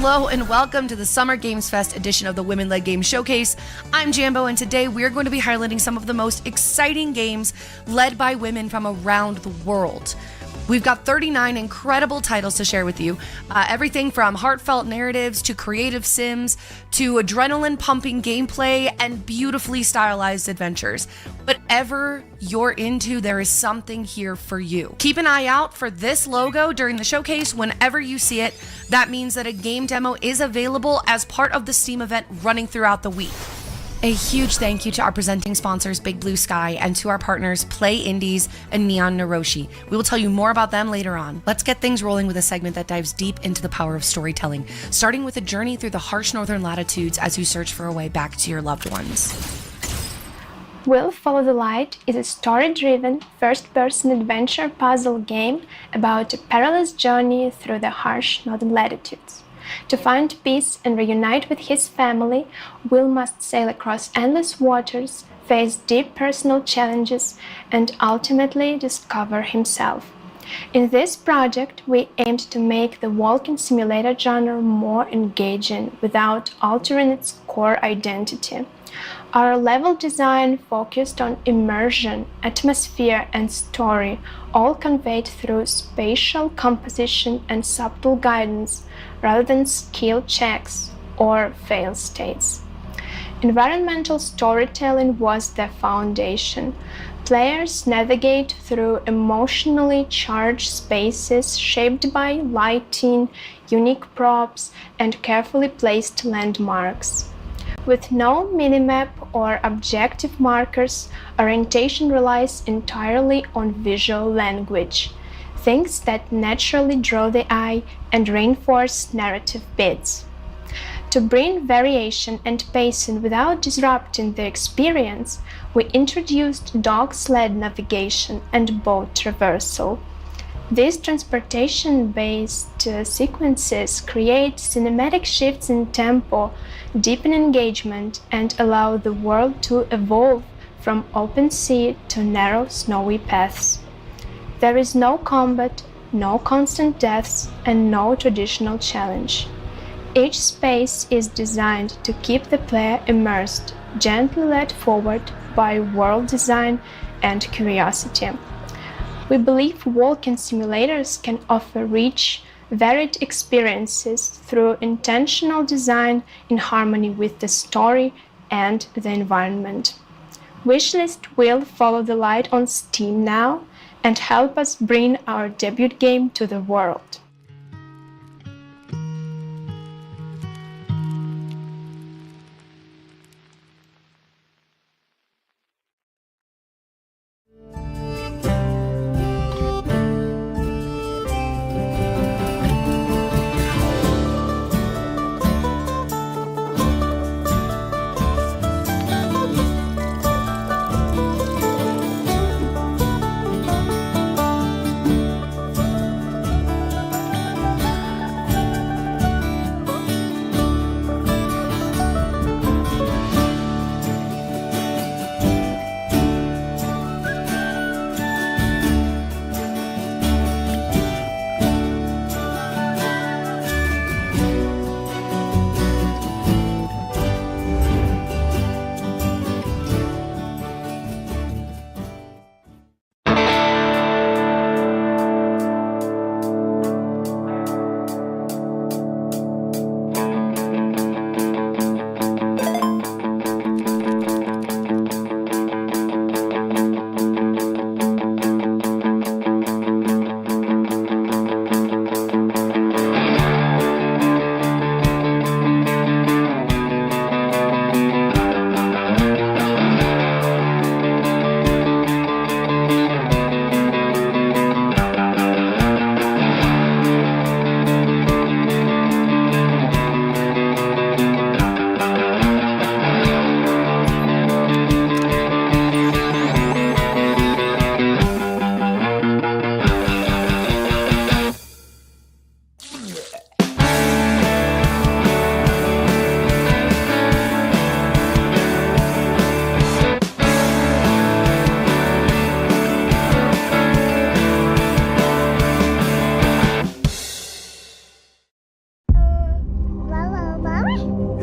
Hello and welcome to the Summer Games Fest edition of the Women-Led Games Showcase. I'm Jambo, and today we're going to be highlighting some of the most exciting games led by women from around the world. We've got 39 incredible titles to share with you. Everything from heartfelt narratives to creative sims to adrenaline-pumping gameplay and beautifully stylized adventures. Whatever you're into, there is something here for you. Keep an eye out for this logo during the showcase. Whenever you see it, that means that a game demo is available as part of the Steam event running throughout the week. A huge thank you to our presenting sponsors, Big Blue Sky, and to our partners, Play Indies and Neon Naroshi. We will tell you more about them later on. Let's get things rolling with a segment that dives deep into the power of storytelling, starting with a journey through the harsh northern latitudes as you search for a way back to your loved ones. We'll Follow the Light is a story-driven, first-person adventure puzzle game about a perilous journey through the harsh northern latitudes. To find peace and reunite with his family, Will must sail across endless waters, face deep personal challenges, and ultimately discover himself. In this project, we aimed to make the walking simulator genre more engaging without altering its core identity. Our level design focused on immersion, atmosphere, and story, all conveyed through spatial composition and subtle guidance, rather than skill checks or fail states. Environmental storytelling was the foundation. Players navigate through emotionally charged spaces shaped by lighting, unique props, and carefully placed landmarks. With no minimap or objective markers, orientation relies entirely on visual language, things that naturally draw the eye and reinforce narrative beats. To bring variation and pacing without disrupting the experience, we introduced dog sled navigation and boat traversal. These transportation-based sequences create cinematic shifts in tempo, deepen engagement, and allow the world to evolve from open sea to narrow, snowy paths. There is no combat, no constant deaths, and no traditional challenge. Each space is designed to keep the player immersed, gently led forward by world design and curiosity. We believe walking simulators can offer rich, varied experiences through intentional design in harmony with the story and the environment. Wishlist Will Follow the Light on Steam now and help us bring our debut game to the world.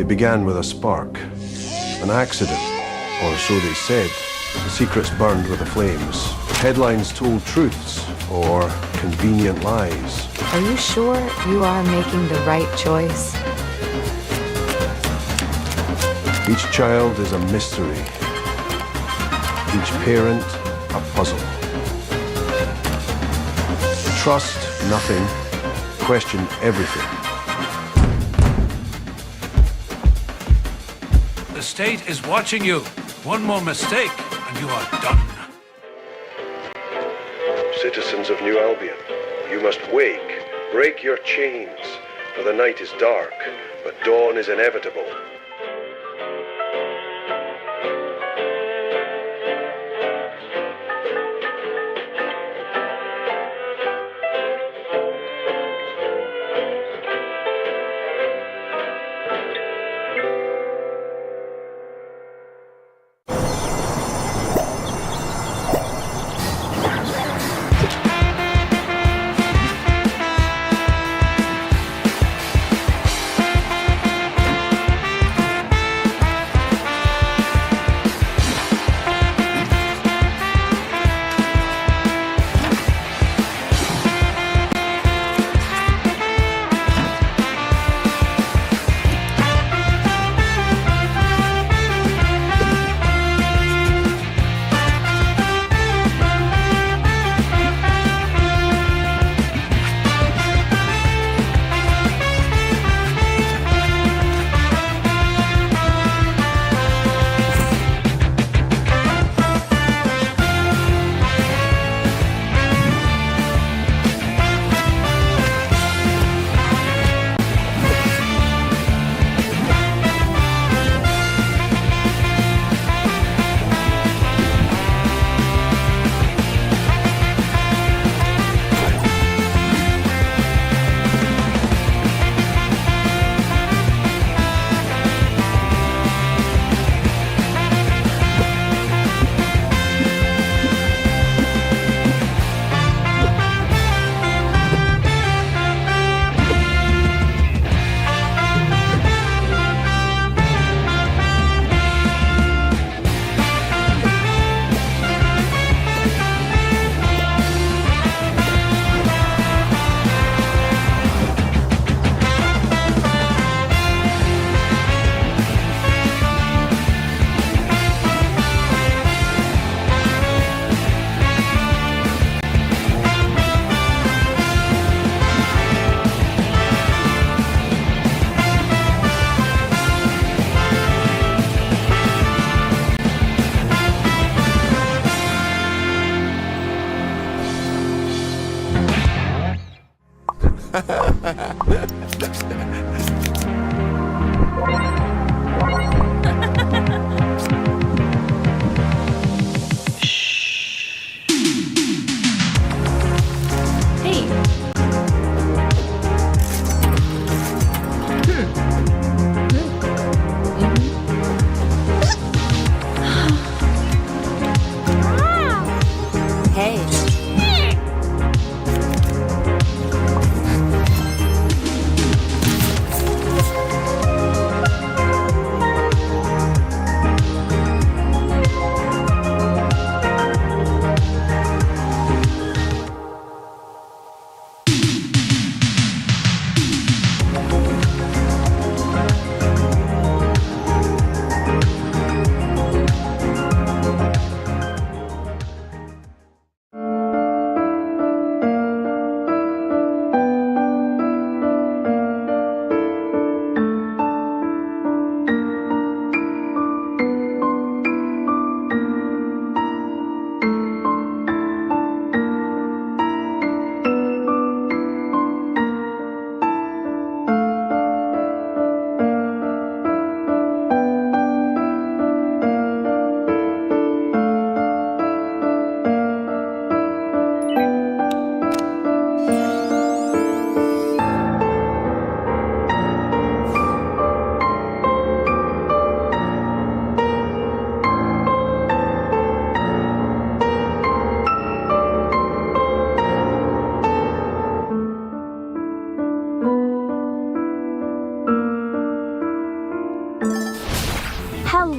began with a spark, an accident, or so they said. The secrets burned with the flames. Headlines told truths, or convenient lies. Are you sure you are making the right choice? Each child is a mystery. Each parent, a puzzle. Trust nothing, question everything. The state is watching you. One more mistake, and you are done. Citizens of New Albion, you must wake, break your chains, for the night is dark, but dawn is inevitable.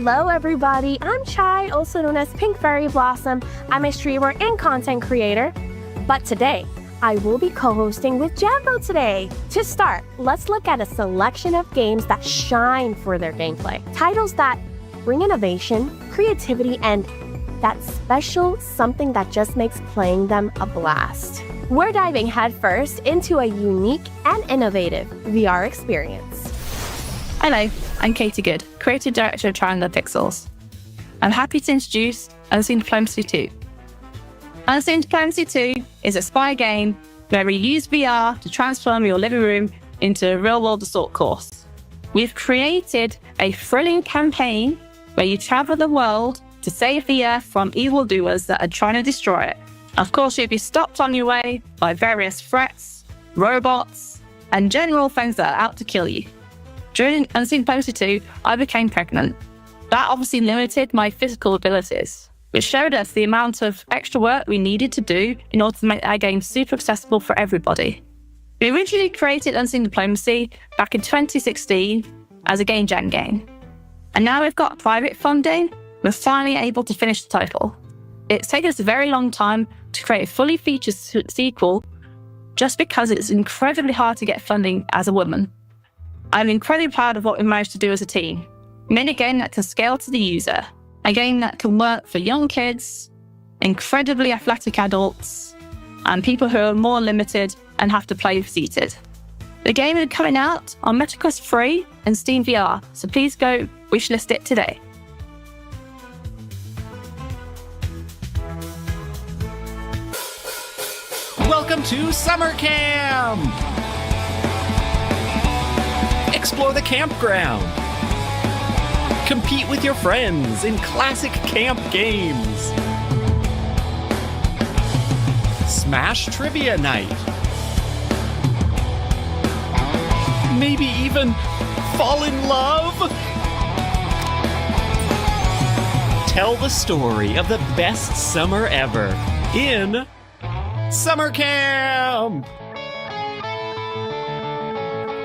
Hello everybody, I'm Chai, also known as Pink Fairy Blossom. I'm a streamer and content creator. But today, I will be co-hosting with Jambo today. To start, let's look at a selection of games that shine for their gameplay. Titles that bring innovation, creativity, and that special something that just makes playing them a blast. We're diving headfirst into a unique and innovative VR experience. Hello, I'm Katie Good, Creative Director of Triangle Pixels. I'm happy to introduce Unseen Diplomacy 2. Unseen Diplomacy 2 is a spy game where we use VR to transform your living room into a real-world assault course. We've created a thrilling campaign where you travel the world to save the Earth from evildoers that are trying to destroy it. Of course, you'll be stopped on your way by various threats, robots, and general things that are out to kill you. During Unseen Diplomacy 2, I became pregnant. That obviously limited my physical abilities, which showed us the amount of extra work we needed to do in order to make our game super accessible for everybody. We originally created Unseen Diplomacy back in 2016 as a game jam game. And now we've got private funding, we're finally able to finish the title. It's taken us a very long time to create a fully featured sequel just because it's incredibly hard to get funding as a woman. I'm incredibly proud of what we managed to do as a team. We made a game that can scale to the user, a game that can work for young kids, incredibly athletic adults, and people who are more limited and have to play seated. The game is coming out on MetaQuest 3 and Steam VR, so please go wishlist it today. Welcome to Summer Camp! Explore the campground. Compete with your friends in classic camp games. Smash Trivia Night. Maybe even fall in love? Tell the story of the best summer ever in Summer Camp!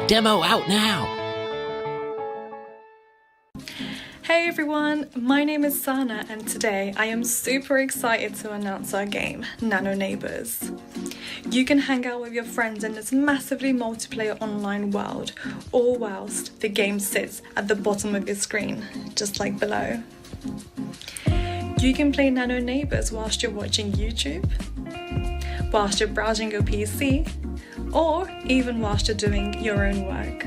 Demo out now! Hey everyone, my name is Sana and today I am super excited to announce our game, Nano Neighbours. You can hang out with your friends in this massively multiplayer online world, all whilst the game sits at the bottom of your screen, just like below. You can play Nano Neighbours whilst you're watching YouTube, whilst you're browsing your PC, or even whilst you're doing your own work.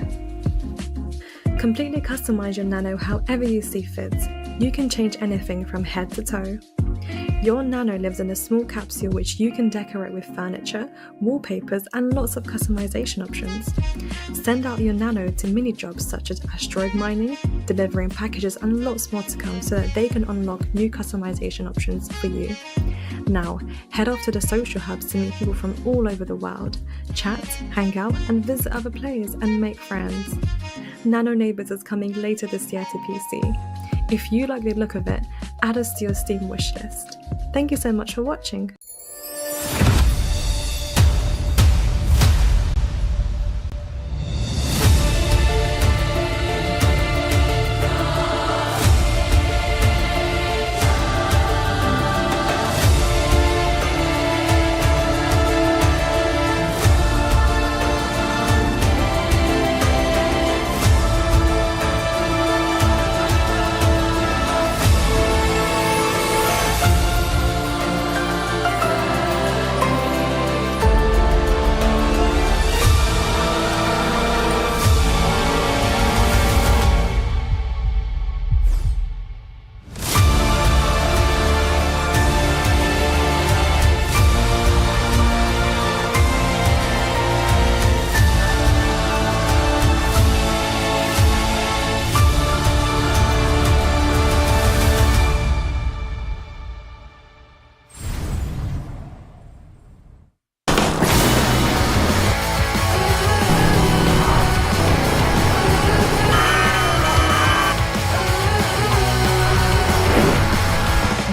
Completely customize your Nano however you see fit. You can change anything from head to toe. Your Nano lives in a small capsule which you can decorate with furniture, wallpapers, and lots of customization options. Send out your Nano to mini jobs such as asteroid mining, delivering packages, and lots more to come so that they can unlock new customization options for you. Now, head off to the social hubs to meet people from all over the world, chat, hang out, and visit other players and make friends. Nano Neighbours is coming later this year to PC. If you like the look of it, add us to your Steam wishlist. Thank you so much for watching.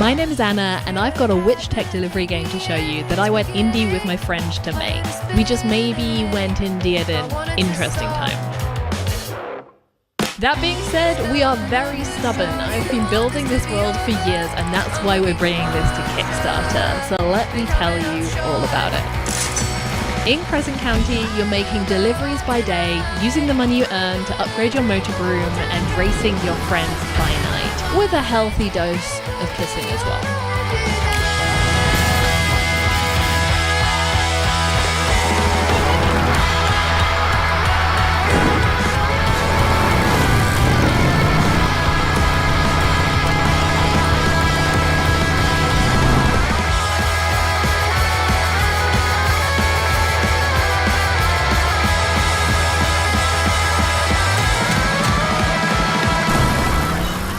My name is Anna, and I've got a witch tech delivery game to show you that I went indie with my friend to make. We just maybe went indie at an interesting time. That being said, we are very stubborn. I've been building this world for years, and that's why we're bringing this to Kickstarter. So let me tell you all about it. In Crescent County, you're making deliveries by day, using the money you earn to upgrade your motor broom, and racing your friends by night, with a healthy dose of kissing as well.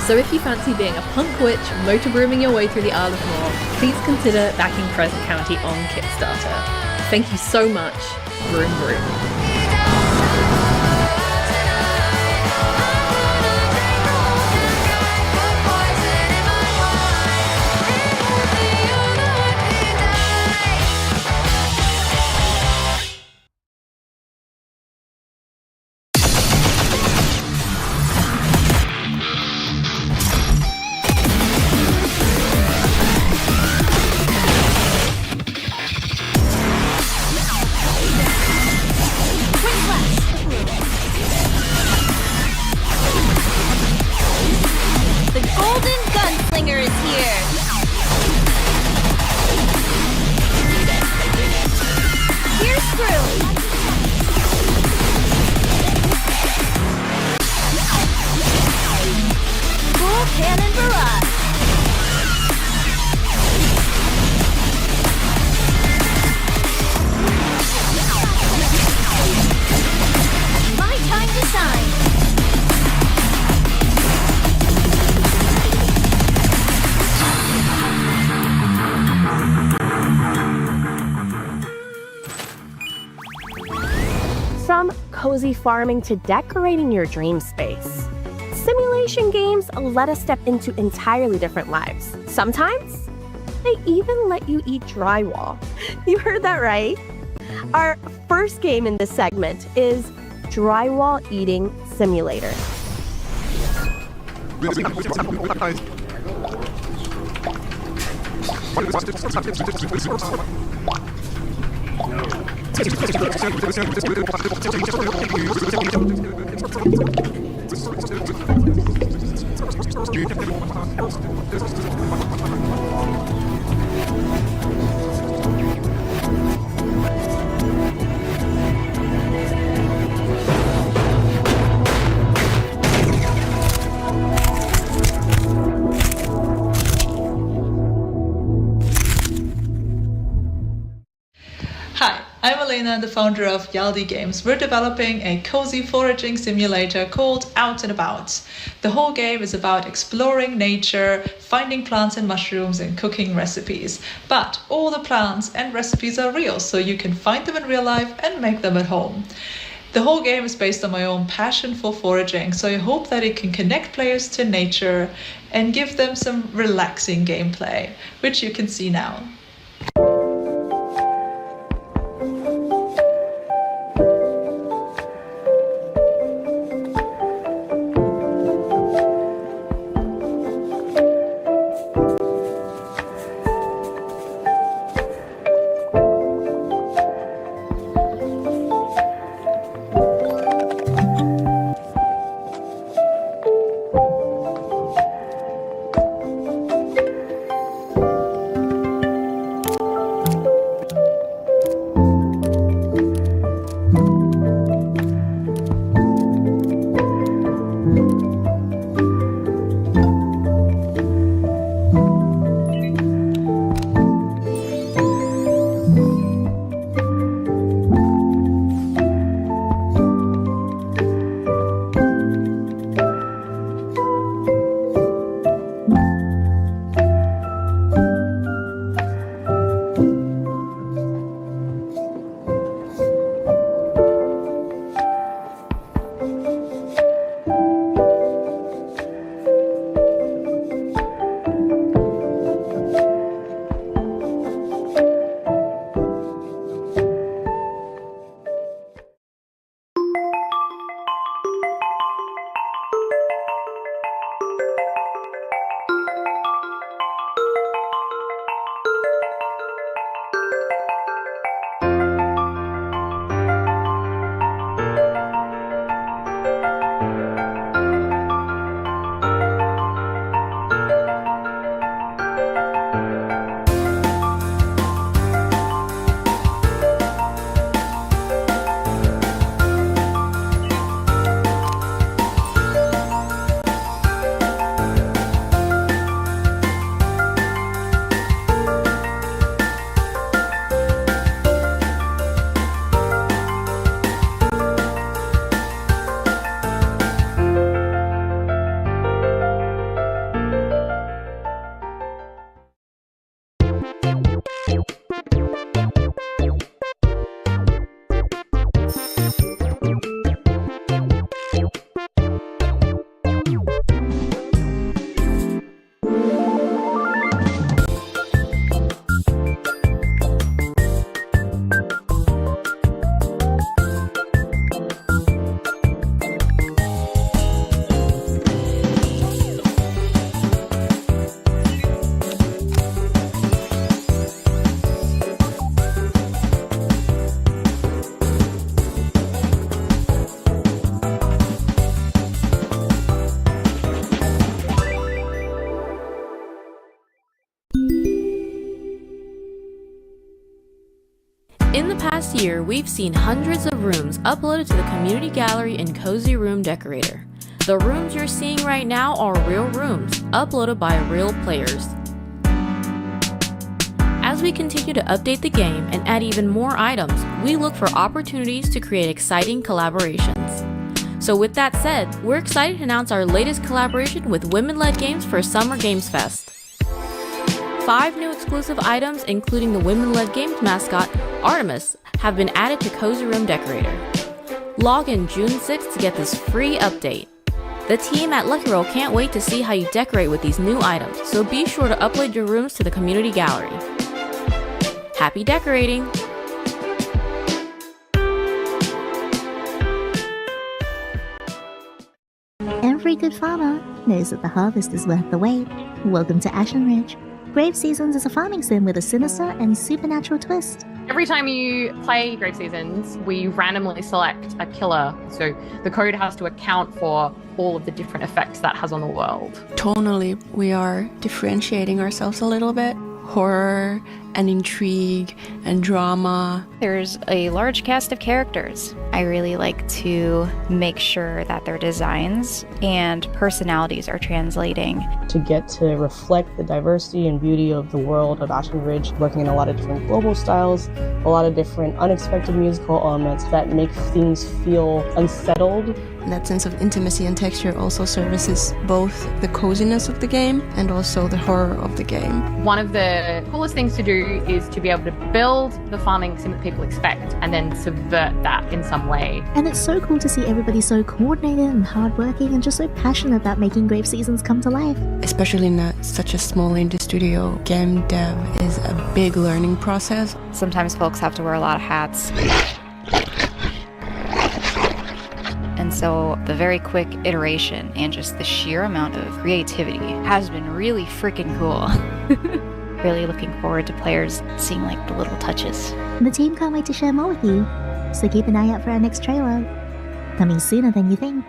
So if you fancy being a punk witch, motor brooming your way through the Isle of More, please consider backing Crescent County on Kickstarter. Thank you so much. Broom Broom. From cozy farming to decorating your dream space, simulation games let us step into entirely different lives. Sometimes, they even let you eat drywall. You heard that right. Our first game in this segment is Drywall Eating Simulator. Hi, I'm Elena, the founder of Yaldi Games. We're developing a cozy foraging simulator called Out and About. The whole game is about exploring nature, finding plants and mushrooms, and cooking recipes. But all the plants and recipes are real, so you can find them in real life and make them at home. The whole game is based on my own passion for foraging, so I hope that it can connect players to nature and give them some relaxing gameplay, which you can see now. In the past year, we've seen hundreds of rooms uploaded to the community gallery in Cozy Room Decorator. The rooms you're seeing right now are real rooms, uploaded by real players. As we continue to update the game and add even more items, we look for opportunities to create exciting collaborations. So with that said, we're excited to announce our latest collaboration with Women-Led Games for Summer Games Fest. 5 new exclusive items, including the Women-Led Games mascot, Artemis, have been added to Cozy Room Decorator. Log in June 6th to get this free update. The team at Lucky Roll can't wait to see how you decorate with these new items, so be sure to upload your rooms to the community gallery. Happy decorating! Every good farmer knows that the harvest is worth the wait. Welcome to Ashen Ridge. Grave Seasons is a farming sim with a sinister and supernatural twist. Every time you play Grave Seasons, we randomly select a killer. So the code has to account for all of the different effects that has on the world. Tonally, we are differentiating ourselves a little bit. Horror and intrigue and drama. There's a large cast of characters. I really like to make sure that their designs and personalities are translating. To get to reflect the diversity and beauty of the world of Ashen Ridge, working in a lot of different global styles, a lot of different unexpected musical elements that make things feel unsettled. That sense of intimacy and texture also services both the coziness of the game and also the horror of the game. One of the coolest things to do is to be able to build the farming sim that people expect and then subvert that in some way. And it's so cool to see everybody so coordinated and hardworking and just so passionate about making Grave Seasons come to life. Especially in such a small indie studio, game dev is a big learning process. Sometimes folks have to wear a lot of hats. And so the very quick iteration and just the sheer amount of creativity has been really freaking cool. Really looking forward to players seeing like the little touches. The team can't wait to share more with you, so keep an eye out for our next trailer. Coming sooner than you think.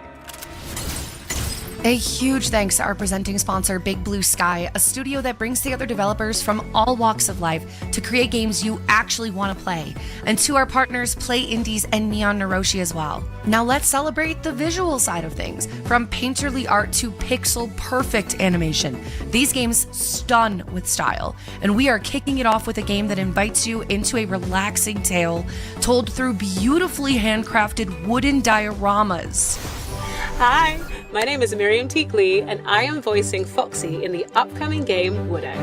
A huge thanks to our presenting sponsor, Big Blue Sky, a studio that brings together developers from all walks of life to create games you actually want to play. And to our partners, Play Indies and Neon Naroshi as well. Now let's celebrate the visual side of things. From painterly art to pixel perfect animation, these games stun with style. And we are kicking it off with a game that invites you into a relaxing tale told through beautifully handcrafted wooden dioramas. Hi, my name is Miriam Teakley, and I am voicing Foxy in the upcoming game Widow.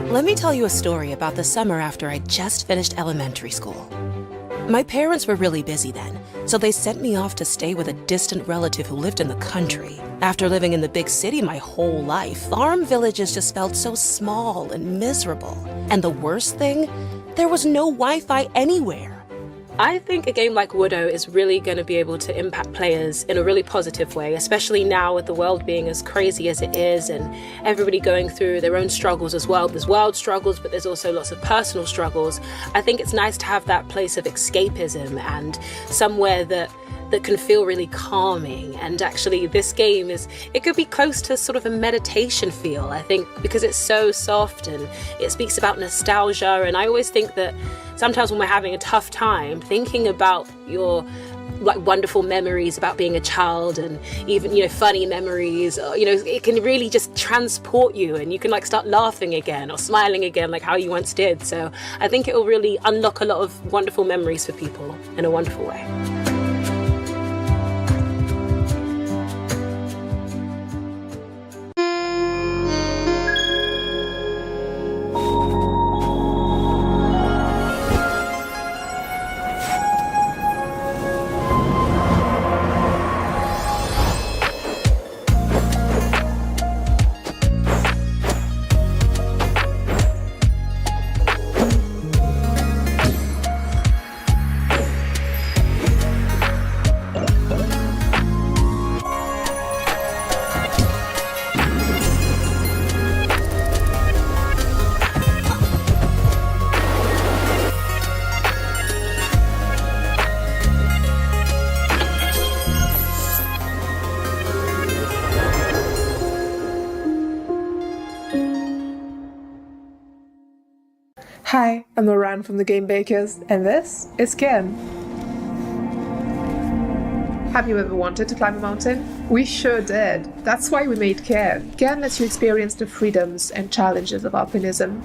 Let me tell you a story about the summer after I just finished elementary school. My parents were really busy then, so they sent me off to stay with a distant relative who lived in the country. After living in the big city my whole life, farm villages just felt so small and miserable. And the worst thing, there was no Wi-Fi anywhere. I think a game like Widow is really going to be able to impact players in a really positive way, especially now with the world being as crazy as it is and everybody going through their own struggles as well. There's world struggles, but there's also lots of personal struggles. I think it's nice to have that place of escapism and somewhere that can feel really calming. And actually this game it could be close to sort of a meditation feel, I think, because it's so soft and it speaks about nostalgia. And I always think that sometimes when we're having a tough time, thinking about your like wonderful memories about being a child and even, funny memories, it can really just transport you and you can like start laughing again or smiling again like how you once did. So I think it will really unlock a lot of wonderful memories for people in a wonderful way. Hi, I'm Moran from the Game Bakers, and this is Ken. Have you ever wanted to climb a mountain? We sure did. That's why we made Ken. Ken lets you experience the freedoms and challenges of alpinism.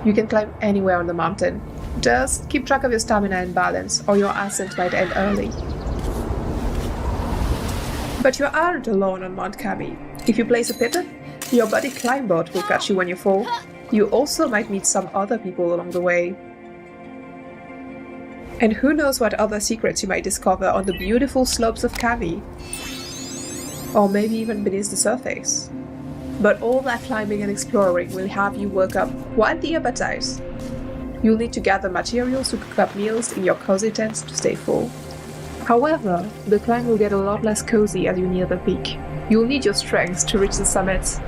You can climb anywhere on the mountain. Just keep track of your stamina and balance, or your ascent might end early. But you aren't alone on Mount Kami. If you place a pivot, your buddy Climbbot will catch you when you fall. You also might meet some other people along the way. And who knows what other secrets you might discover on the beautiful slopes of Kami. Or maybe even beneath the surface. But all that climbing and exploring will have you work up quite the appetite. You'll need to gather materials to cook up meals in your cozy tents to stay full. However, the climb will get a lot less cozy as you near the peak. You'll need your strength to reach the summit.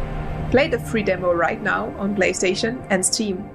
Play the free demo right now on PlayStation and Steam.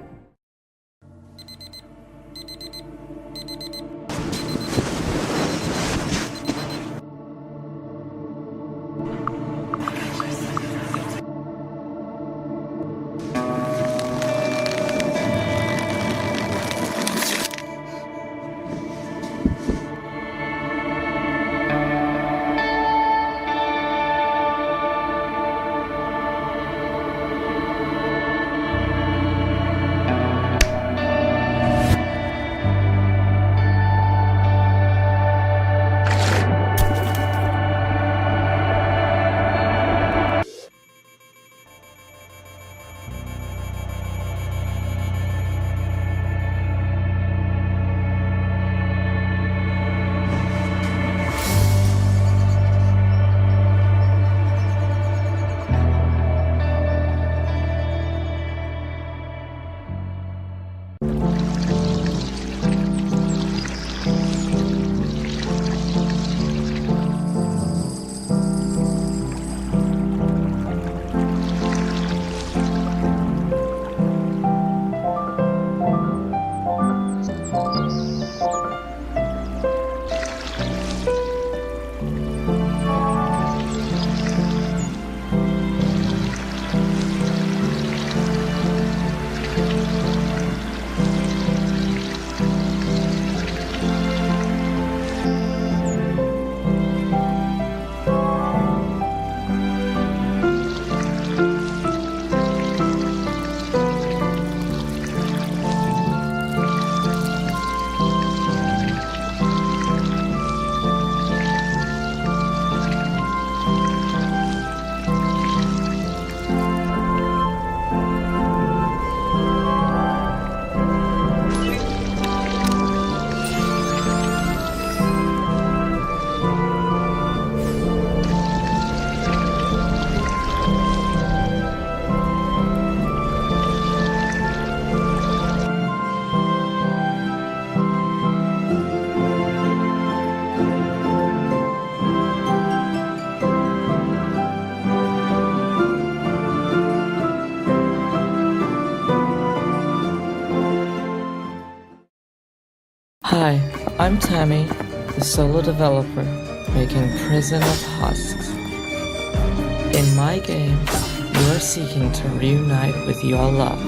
Hi, I'm Tammy, the solo developer making Prison of Husks. In my game, you are seeking to reunite with your love,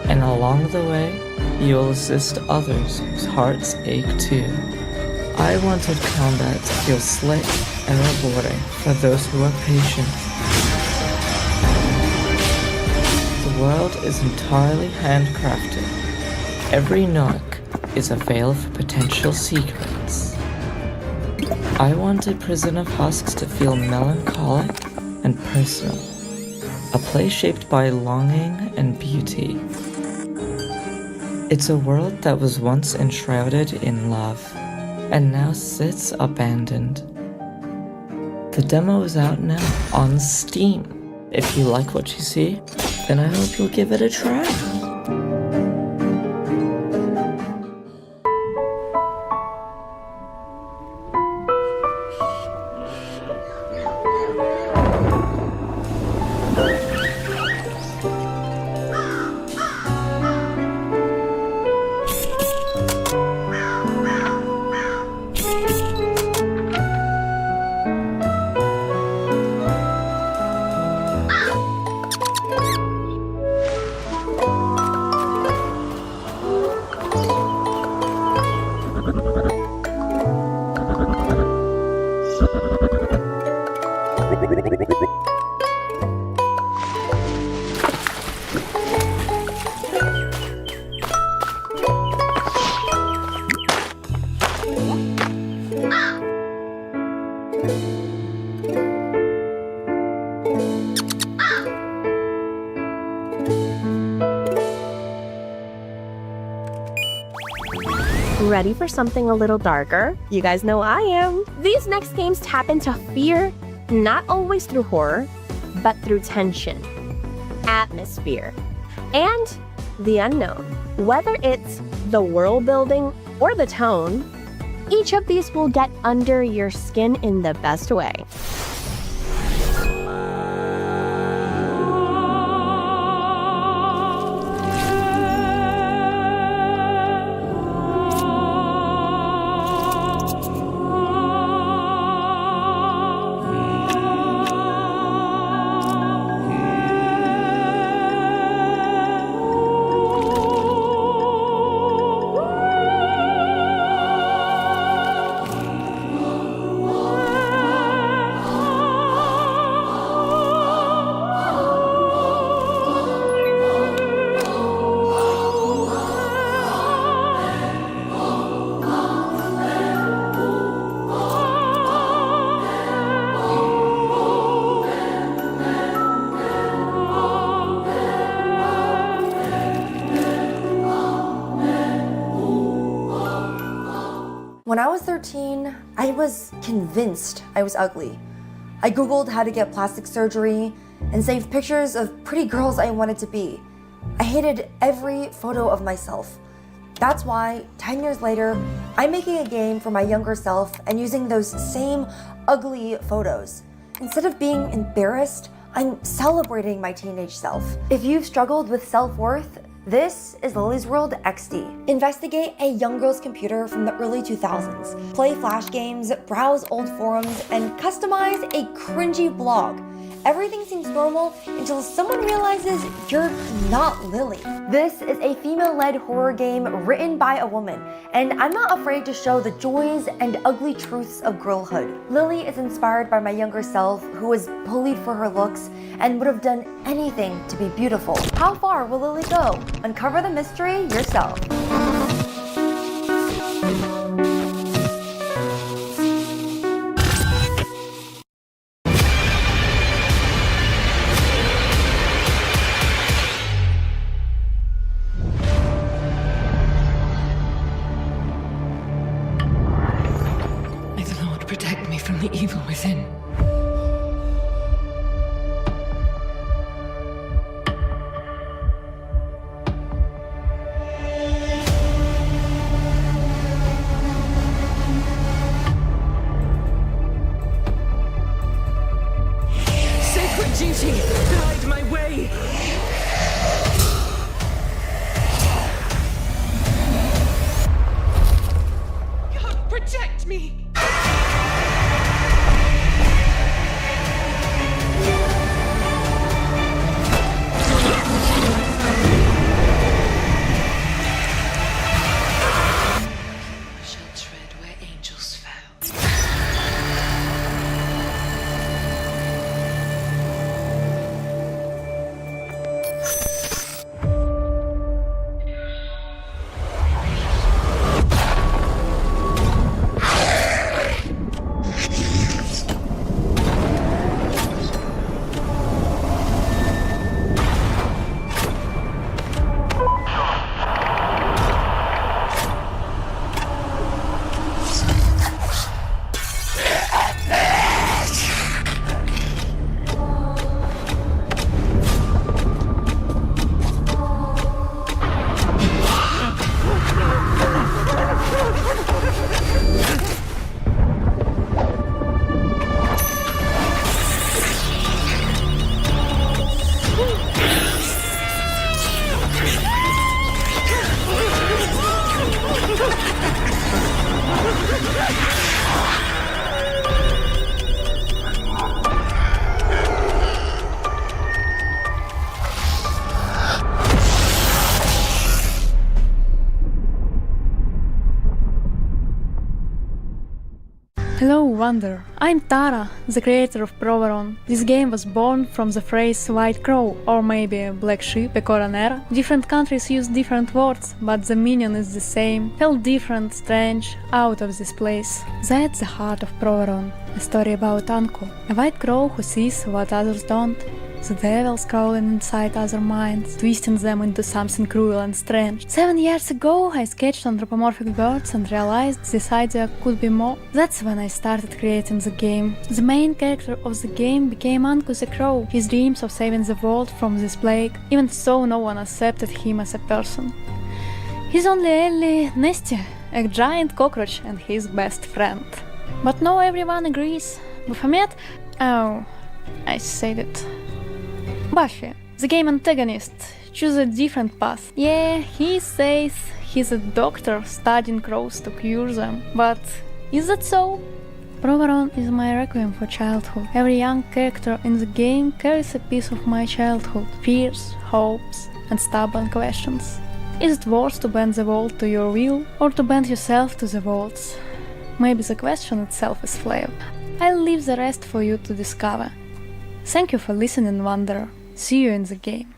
and along the way, you will assist others whose hearts ache too. I wanted combat to feel slick and rewarding for those who are patient. The world is entirely handcrafted. Every nook is a veil for potential secrets. I wanted Prison of Husks to feel melancholic and personal, a place shaped by longing and beauty. It's a world that was once enshrouded in love, and now sits abandoned. The demo is out now on Steam. If you like what you see, then I hope you'll give it a try. Ready for something a little darker? You guys know I am. These next games tap into fear, not always through horror, but through tension, atmosphere, and the unknown. Whether it's the world building or the tone, each of these will get under your skin in the best way. When I was 13, I was convinced I was ugly. I googled how to get plastic surgery and saved pictures of pretty girls I wanted to be. I hated every photo of myself. That's why, 10 years later, I'm making a game for my younger self and using those same ugly photos. Instead of being embarrassed, I'm celebrating my teenage self. If you've struggled with self-worth, this is Lily's World XD. Investigate a young girl's computer from the early 2000s. Play flash games, browse old forums, and customize a cringy blog. Everything seems normal until someone realizes you're not Lily. This is a female-led horror game written by a woman, and I'm not afraid to show the joys and ugly truths of girlhood. Lily is inspired by my younger self, who was bullied for her looks and would have done anything to be beautiful. How far will Lily go? Uncover the mystery yourself. May the Lord protect me from the evil within. Sacred duty, guide my way. God, protect me. Shall tread where angels fell. Hello, Wonder. I'm Tara, the creator of Proveron. This game was born from the phrase white crow, or maybe black sheep, a coronera. Different countries use different words, but the meaning is the same. Felt different, strange, out of this place. That's the heart of Proveron, a story about Anko, a white crow who sees what others don't. The devils crawling inside other minds, twisting them into something cruel and strange. 7 years ago, I sketched anthropomorphic birds and realized this idea could be more. That's when I started creating the game. The main character of the game became Anku the Crow. His dreams of saving the world from this plague, even so no one accepted him as a person. His only ally, Nesty, a giant cockroach and his best friend. But not everyone agrees. Baphomet? Oh, I said it. Buffy, the game antagonist, choose a different path. Yeah, he says he's a doctor studying crows to cure them, but is that so? Proveron is my requiem for childhood. Every young character in the game carries a piece of my childhood, fears, hopes, and stubborn questions. Is it worth to bend the world to your will, or to bend yourself to the world's? Maybe the question itself is flawed. I'll leave the rest for you to discover. Thank you for listening, Wanderer. See you in the game.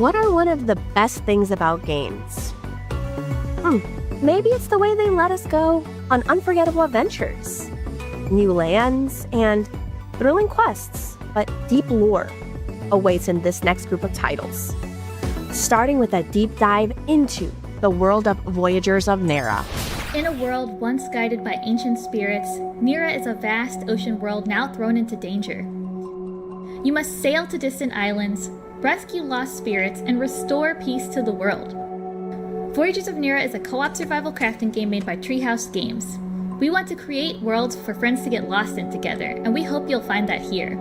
What are one of the best things about games? Maybe it's the way they let us go on unforgettable adventures, new lands, and thrilling quests, but deep lore awaits in this next group of titles. Starting with a deep dive into the world of Voyagers of Nera. In a world once guided by ancient spirits, Nera is a vast ocean world now thrown into danger. You must sail to distant islands, rescue lost spirits, and restore peace to the world. Voyagers of Nera is a co-op survival crafting game made by Treehouse Games. We want to create worlds for friends to get lost in together, and we hope you'll find that here.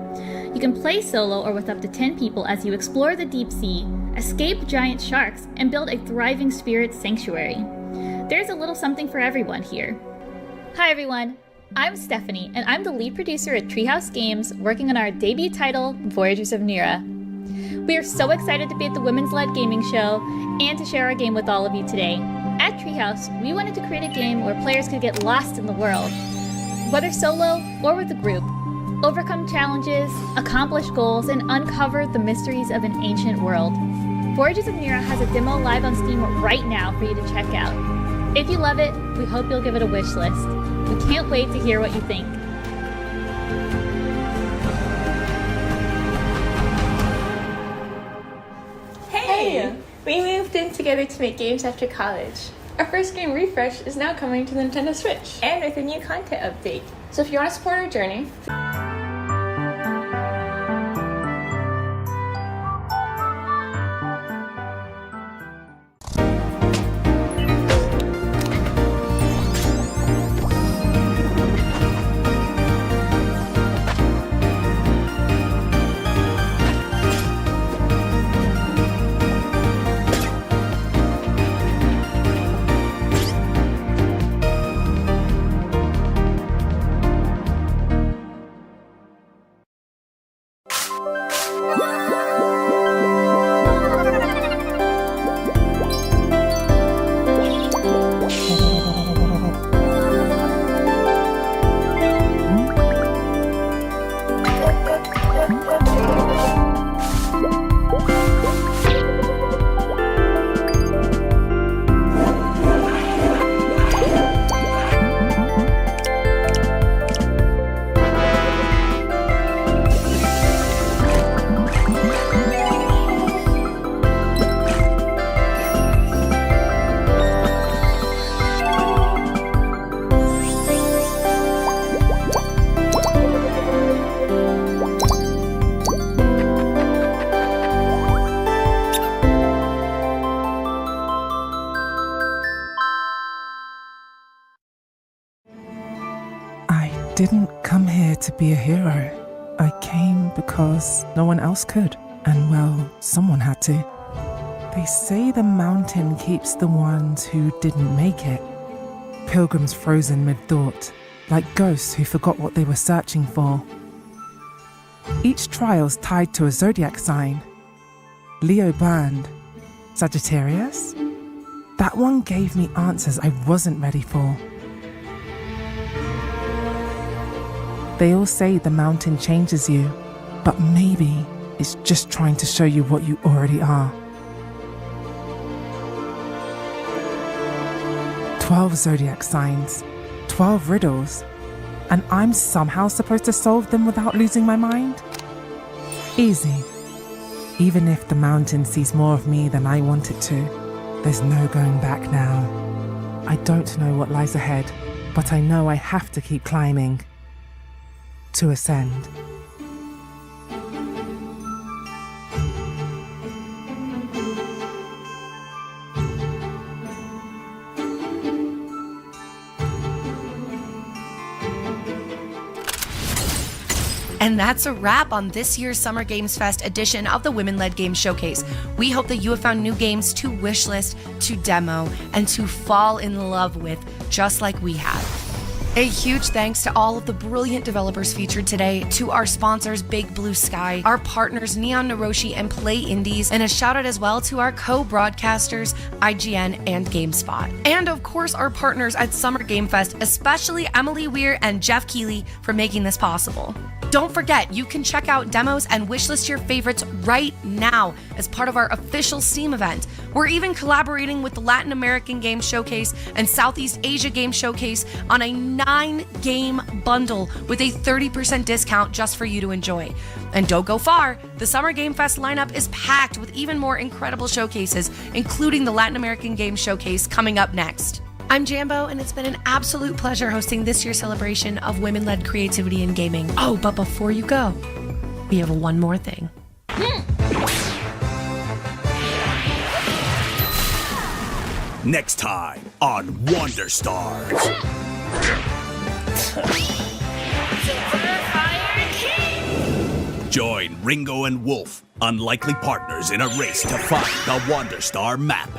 You can play solo or with up to 10 people as you explore the deep sea, escape giant sharks, and build a thriving spirit sanctuary. There's a little something for everyone here. Hi everyone, I'm Stephanie, and I'm the lead producer at Treehouse Games, working on our debut title, Voyagers of Nera. We are so excited to be at the Women's Led Gaming Show and to share our game with all of you today. At Treehouse, we wanted to create a game where players could get lost in the world, whether solo or with a group, overcome challenges, accomplish goals, and uncover the mysteries of an ancient world. Voyagers of Nera has a demo live on Steam right now for you to check out. If you love it, we hope you'll give it a wish list. We can't wait to hear what you think. Hey! We moved in together to make games after college. Our first game, Refresh, is now coming to the Nintendo Switch, and with a new content update. So if you want to support our journey, didn't come here to be a hero. I came because no one else could. And well, someone had to. They say the mountain keeps the ones who didn't make it. Pilgrims frozen mid-thought, like ghosts who forgot what they were searching for. Each trial's tied to a zodiac sign. Leo burned. Sagittarius? That one gave me answers I wasn't ready for. They all say the mountain changes you, but maybe it's just trying to show you what you already are. 12 zodiac signs, 12 riddles, and I'm somehow supposed to solve them without losing my mind? Easy. Even if the mountain sees more of me than I want it to, there's no going back now. I don't know what lies ahead, but I know I have to keep climbing. To ascend. And that's a wrap on this year's Summer Games Fest edition of the Women-Led Games Showcase. We hope that you have found new games to wishlist, to demo, and to fall in love with, just like we have. A huge thanks to all of the brilliant developers featured today, to our sponsors Big Blue Sky, our partners Neon Naroshi and Play Indies, and a shout out as well to our co-broadcasters IGN and GameSpot. And of course our partners at Summer Game Fest, especially Emily Weir and Jeff Keeley for making this possible. Don't forget, you can check out demos and wishlist your favorites right now as part of our official Steam event. We're even collaborating with the Latin American Game Showcase and Southeast Asia Game Showcase on a 9-game bundle with a 30% discount just for you to enjoy. And don't go far, the Summer Game Fest lineup is packed with even more incredible showcases, including the Latin American Game Showcase coming up next. I'm Jambo, and it's been an absolute pleasure hosting this year's celebration of women-led creativity in gaming. Oh, but before you go, we have one more thing. Next time on Wonder Stars. Join Ringo and Wolf, unlikely partners in a race to find the Wonder Star map.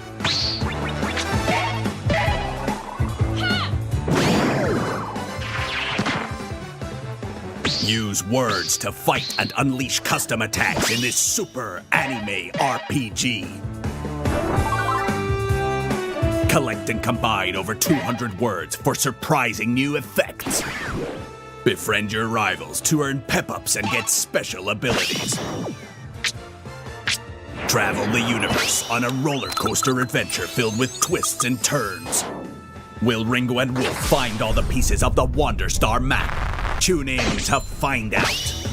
Use words to fight and unleash custom attacks in this super anime RPG. Collect and combine over 200 words for surprising new effects. Befriend your rivals to earn pep-ups and get special abilities. Travel the universe on a roller coaster adventure filled with twists and turns. Will Ringo and Wolf find all the pieces of the Wonder Star map? Tune in to find out.